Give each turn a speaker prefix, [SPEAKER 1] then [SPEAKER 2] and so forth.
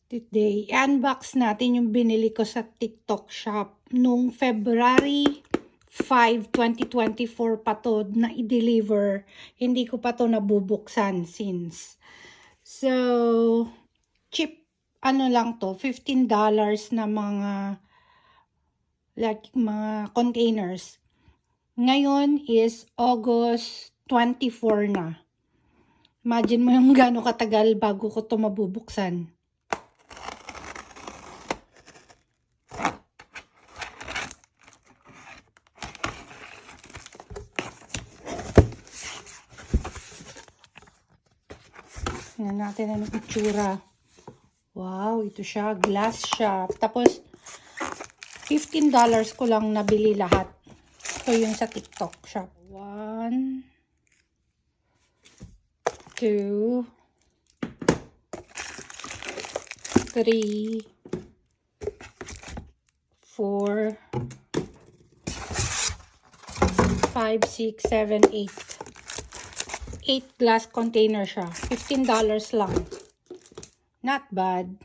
[SPEAKER 1] Today, unbox natin yung binili ko sa TikTok shop nung February 5, 2024 pa to na i-deliver. Hindi ko pa to nabubuksan since. So, cheap, ano lang to, $15 na mga, like, mga containers. Ngayon is August 24 na. Imagine mo yung gaano katagal bago ko to mabubuksan. Tingnan natin ang itsura. Wow, ito siya. Glass siya. Tapos, $15 ko lang nabili lahat. Ito yung sa TikTok shop. 1, 2, 3, 4, 5, 6, 7, 8. 8 glass container siya. $15 lang. Not bad.